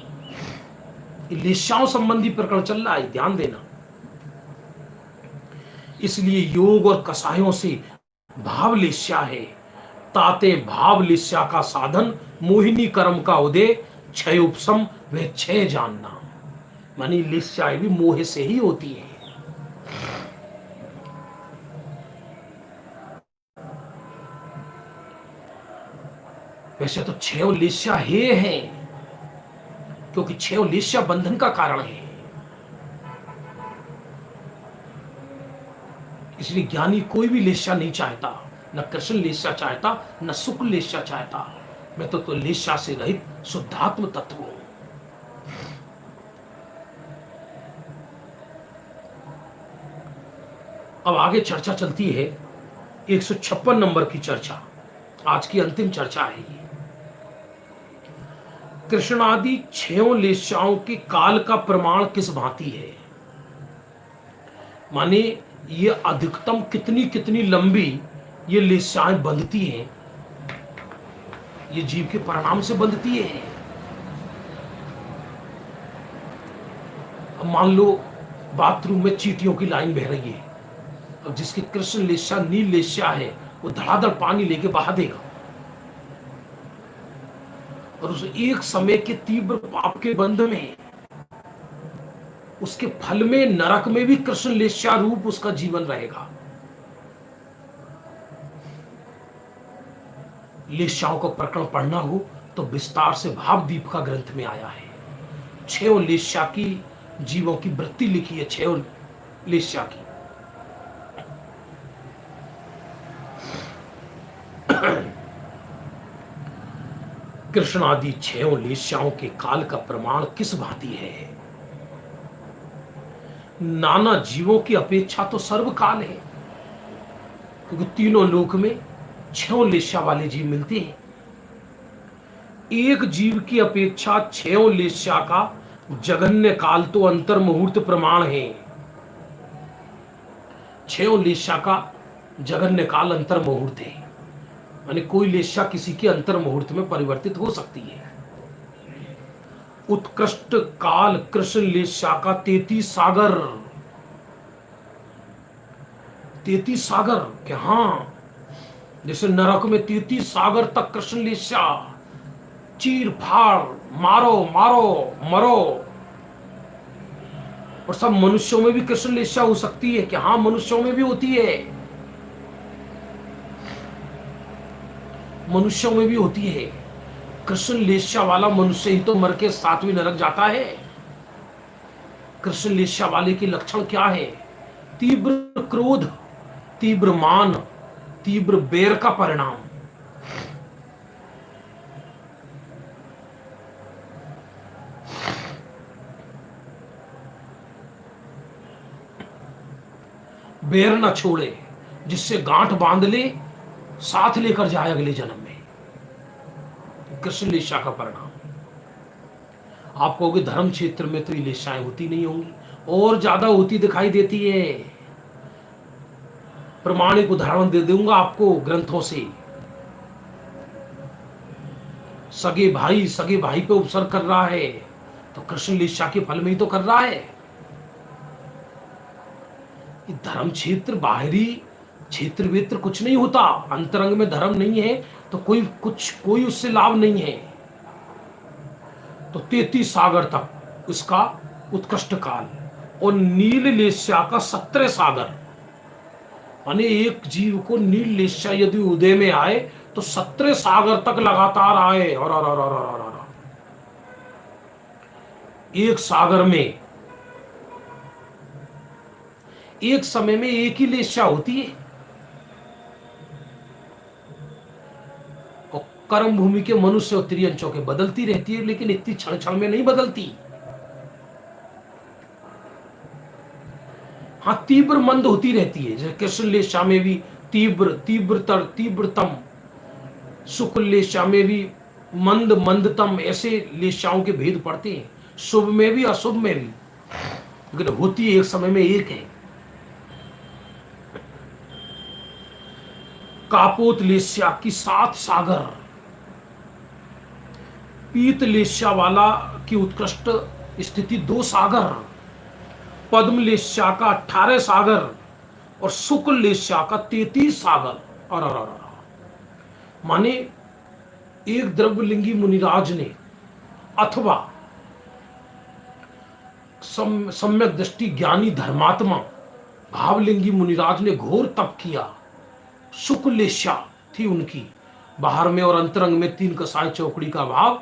ये लेस्याओं संबंधी प्रकरण चल रहा है, ध्यान देना। इसलिए योग और कसायों से भाव लेस्या है। ताते भाव लेस्या का साधन मोहिनी कर्म का उदय, क्षय उपशम व क्षय जानना। मानी लेस्याएं भी मोह से ही होती है। वैसे तो क्षय लेस्या हे है, क्योंकि क्षय लेस्या बंधन का कारण है। इसलिए ज्ञानी कोई भी लेस्या नहीं चाहता, न कृष्ण लेस्या चाहता, न शुक्ल लेस्या चाहता। मैं तो लेस्या से रहित शुद्धात्म तत्व हूं। अब आगे चर्चा चलती है, 156 नंबर की चर्चा, आज की अंतिम चर्चा है ये। कृष्णादि छयों लेस्याओं के काल का प्रमाण किस भांति है। माने ये अधिकतम कितनी कितनी लंबी ये लेस्याएं बंधती हैं, ये जीव के परिणाम से बंधती है। अब मान लो बाथरूम में चींटियों की लाइन बह रही है। अब जिसकी कृष्ण लेस्या नील लेस्या है, वो धड़ाधड़ पानी लेके बहा देगा, और उस एक समय के तीव्र पाप के बंध में, उसके फल में नरक में भी कृष्ण लेस्या रूप उसका जीवन रहेगा। लेस्याओं का प्रकरण पढ़ना हो तो विस्तार से भावदीप का ग्रंथ में आया है। छयों लेस्या की जीवों की वृत्ति लिखी है, छयों लेस्या की। कृष्ण आदि छयों लेस्याओं के काल का प्रमाण किस भांति है। नाना जीवों की अपेक्षा तो सर्वकाल है, क्योंकि तीनों लोक में छयों लेस्या वाले जीव मिलते हैं। एक जीव की अपेक्षा छयों लेस्या का जघन्य काल तो अंतर मुहूर्त प्रमाण है। छयों लेस्या का जघन्य काल अंतर मुहूर्त है, यानी कोई लेस्या किसी के अंतर मुहूर्त में परिवर्तित हो सकती है। उत्कृष्ट काल कृष्ण लेस्या का 33 सागर। 33 सागर के, हाँ, जैसे नरक में 33 सागर तक कृष्ण लेस्या चीर फाड़, मारो मारो मरो। और सब मनुष्यों में भी कृष्ण लेस्या हो सकती है, कि हाँ, मनुष्यों में भी होती है, मनुष्यों में भी होती है। कृष्ण लेस्या वाला मनुष्य ही तो मर के 7वीं नरक जाता है। कृष्ण लेस्या वाले के लक्षण क्या है। तीव्र क्रोध, तीव्र मान, तीव्र बैर का परिणाम। बैर न छोड़े, जिससे गांठ बांध ले, साथ लेकर जाए अगले जन्म में। कृष्ण लेस्या का परिणाम। आप कहोगे धर्म क्षेत्र में तो ये लेस्याएं होती नहीं होंगी, और ज्यादा होती दिखाई देती है। प्रमाणिक उदाहरण दे दूंगा आपको ग्रंथों से। सगे भाई पे उपसर्ग कर रहा है, तो कृष्ण लेस्या के फल में ही तो कर रहा है। धर्म क्षेत्र बाहरी क्षेत्र वेत्र कुछ नहीं होता। अंतरंग में धर्म नहीं है तो कोई उससे लाभ नहीं है। तो 33 सागर तक उसका उत्कृष्ट काल, और नील लेस्या का 17 सागर, माने एक जीव को नील लेस्या यदि उदय में आए तो 17 सागर तक लगातार आए, और एक सागर में एक समय में एक ही लेस्या होती है। और कर्म भूमि के मनुष्य और त्रियंचों के बदलती रहती है, लेकिन इतनी क्षण क्षण में नहीं बदलती। हाँ, तीव्र मंद होती रहती है। जैसे कृष्ण लेस्या में भी तीव्र, तीव्रतर, तीव्रतम, शुक्ल लेस्या में भी मंद, मंदतम, ऐसे लेस्याओं के भेद पड़ते हैं, शुभ में भी अशुभ में भी, लेकिन होती एक समय में एक है। कापोत लेस्या की 7 सागर, पीत लेस्या वाला की उत्कृष्ट स्थिति 2 सागर, पद्म लेस्या का 18 सागर और शुक्ल लेस्या का 33 सागर। और माने एक द्रव्यलिंगी मुनिराज ने अथवा सम्यक दृष्टि ज्ञानी धर्मात्मा भावलिंगी मुनिराज ने घोर तप किया। शुक्ल लेस्या थी उनकी, बाहर में और अंतरंग में 3 कसाय चौकड़ी का भाव,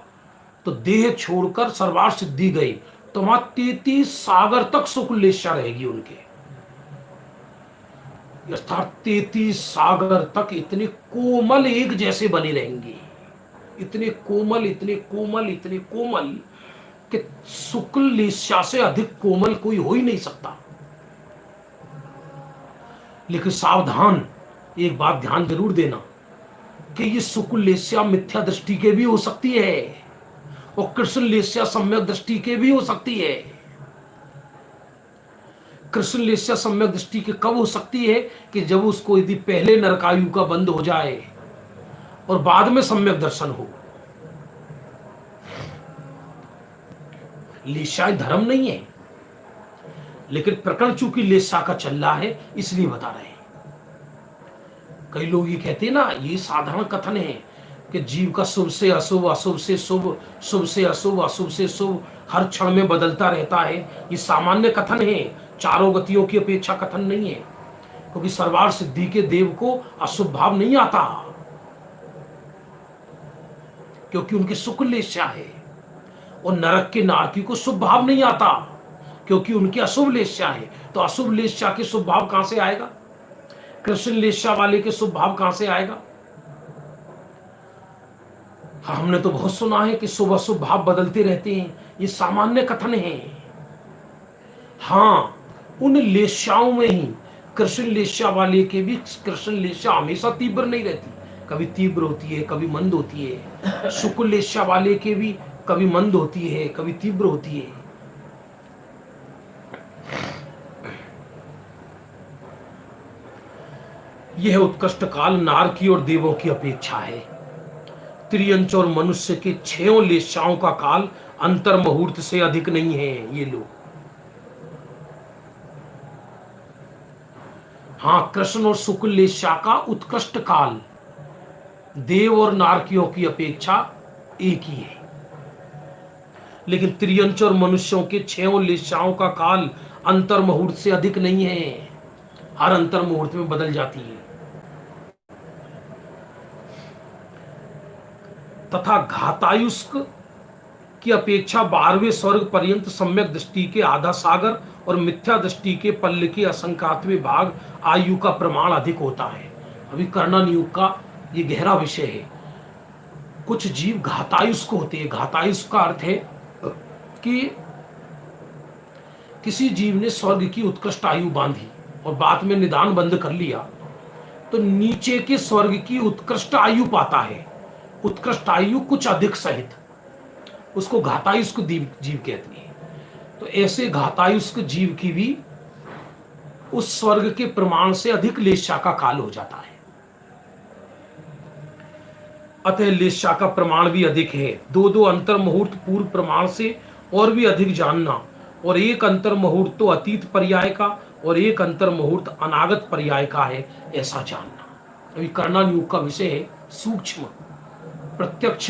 तो देह छोड़कर सर्वार सिद्धि गई, तो वहां 33 सागर तक शुक्ल लेस्या रहेगी उनके। अर्थात 33 सागर तक इतने कोमल एक जैसे बने रहेंगे, इतने कोमल, इतने कोमल, इतने कोमल कि शुक्ल लेस्या से अधिक कोमल कोई हो ही नहीं सकता। लेकिन सावधान, एक बात ध्यान जरूर देना कि ये शुक्ल लेस्या मिथ्या दृष्टि के भी हो सकती है और कृष्ण लेस्या सम्यक दृष्टि के भी हो सकती है। कृष्ण लेस्या सम्यक दृष्टि के कब हो सकती है कि जब उसको यदि पहले नरकायु का बंद हो जाए और बाद में सम्यक दर्शन हो। लेस्या धर्म नहीं है, लेकिन प्रकरण चूंकि लेस्या का चल रहा है इसलिए बता रहे हैं। कई लोग ये कहते हैं ना, ये साधारण कथन है कि जीव का शुभ से अशुभ, अशुभ से शुभ, शुभ से अशुभ, अशुभ से शुभ हर क्षण में बदलता रहता है। ये सामान्य कथन है, चारों गतियों की अपेक्षा कथन नहीं है, क्योंकि सर्वार सिद्धि के देव को अशुभ भाव नहीं आता, क्योंकि उनकी शुक्ल लेस्या है। और नरक के नारकी को शुभ भाव नहीं आता, क्योंकि उनकी अशुभ लेस्या है। तो अशुभ लेस्या के शुभ भाव कहां से आएगा? कृष्ण लेस्या वाले के शुभ भाव कहां से आएगा? हाँ, हमने तो बहुत सुना है कि शुभ अशुभ भाव बदलते रहते हैं, ये सामान्य कथन है। हाँ, उन लेस्याओं में ही कृष्ण लेस्या वाले के भी कृष्ण लेस्या हमेशा तीव्र नहीं रहती, कभी तीव्र होती है, कभी मंद होती है। शुक्ल लेस्या वाले के भी कभी मंद होती है, कभी तीव्र होती है। यह उत्कृष्ट काल नारकी और देवों की अपेक्षा है। त्रियंच और मनुष्य के 6 लेस्याओं का काल अंतर मुहूर्त से अधिक नहीं है। ये लोग, हाँ, कृष्ण और शुक्ल लेस्या का उत्कृष्ट काल देव और नारकियों की अपेक्षा एक ही है, लेकिन त्रियंच और मनुष्यों के 6 लेस्याओं का काल अंतर मुहूर्त से अधिक नहीं है, हर अंतर मुहूर्त में बदल जाती है। तथा घातायुष्क की अपेक्षा 12वें स्वर्ग पर्यंत सम्यक दृष्टि के आधा सागर और मिथ्या दृष्टि के पल्ल के असंख्यातवें भाग आयु का प्रमाण अधिक होता है। अभी कर्णन युग का ये गहरा विषय है। कुछ जीव घातायुष्क होते हैं। घातायुष्क का अर्थ है कि किसी जीव ने स्वर्ग की उत्कृष्ट आयु बांधी और बाद में निदान बंद कर लिया, तो नीचे के स्वर्ग की उत्कृष्ट आयु पाता है। उत्कृष्ट आयु कुछ अधिक सहित, उसको घातायुष्क जीव कहते हैं। तो ऐसे घातायुष्क जीव की भी उस स्वर्ग के प्रमाण से अधिक लेस्या का काल हो जाता है। अतः लेस्या का प्रमाण भी अधिक है। 2 अंतर मुहूर्त पूर्व प्रमाण से और भी अधिक जानना, और एक अंतर मुहूर्त तो अतीत पर्याय का और एक अंतर मुहूर्त अनागत पर्याय का है, ऐसा जानना। अभी कर्णन युग का विषय है, सूक्ष्म प्रत्यक्ष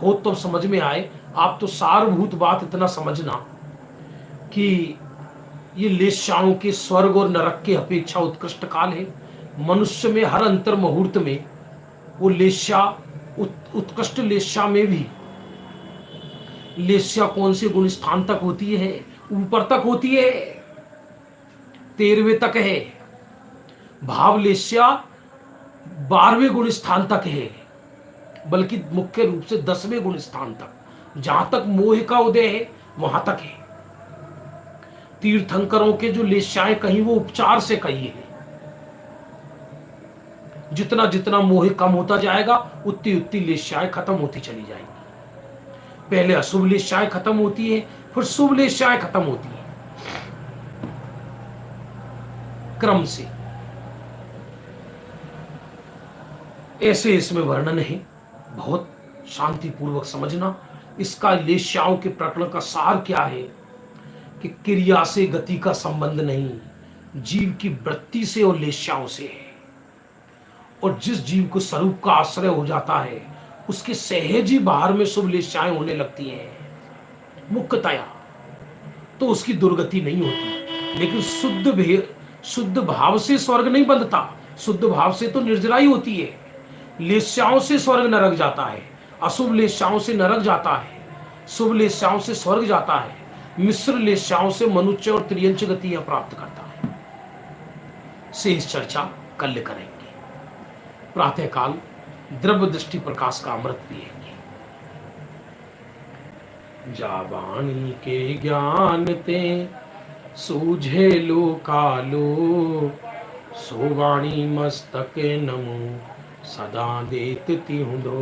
हो तो समझ में आए। आप तो सारभूत बात इतना समझना कि ये लेस्याओं के स्वर्ग और नरक के अपेक्षा उत्कृष्ट काल है। मनुष्य में हर अंतर मुहूर्त में वो लेस्या, उत्कृष्ट लेस्या में भी लेस्या कौन से गुण स्थान तक होती है? ऊपर तक होती है, 13वें तक है। भाव लेस्या 12वें गुण स्थान तक है, बल्कि मुख्य रूप से 10वें गुण स्थान तक, जहां तक मोह का उदय है वहां तक है। तीर्थंकरों के जो लेस्याएं कहीं वो उपचार से कही है। जितना जितना मोह कम होता जाएगा उतनी उतनी लेस्याएं खत्म होती चली जाएंगी। पहले अशुभ लेस्याएं खत्म होती है, फिर शुभ लेस्याएं खत्म होती है, क्रम से। ऐसे इसमें वर्णन है, बहुत शांतिपूर्वक समझना। इसका लेस्याओं के प्रकरण का सार क्या है कि क्रिया से गति का संबंध नहीं, जीव की वृत्ति से और लेस्याओं से है। और जिस जीव को स्वरूप का आश्रय हो जाता है उसके सहज ही बाहर में शुभ लेस्याएं होने लगती हैं मुक्तया, तो उसकी दुर्गति नहीं होती। लेकिन शुद्ध भाव से स्वर्ग नहीं बंधता, शुद्ध भाव से तो निर्जराई होती है। लेस्याओं से स्वर्ग नरक जाता है, अशुभ लेस्याओं से नरक जाता है, शुभ लेस्याओं से स्वर्ग जाता है, मिश्र लेस्याओं से मनुष्य और त्रियंच गतियां प्राप्त करता है। शेष चर्चा कल करेंगे। प्रातःकाल द्रव्य दृष्टि प्रकाश का अमृत पिएंगे। जाबानी के ज्ञान ते सूझे लो कालो, सोवाणी मस्तक नमो सदा देत तिहुँ दो।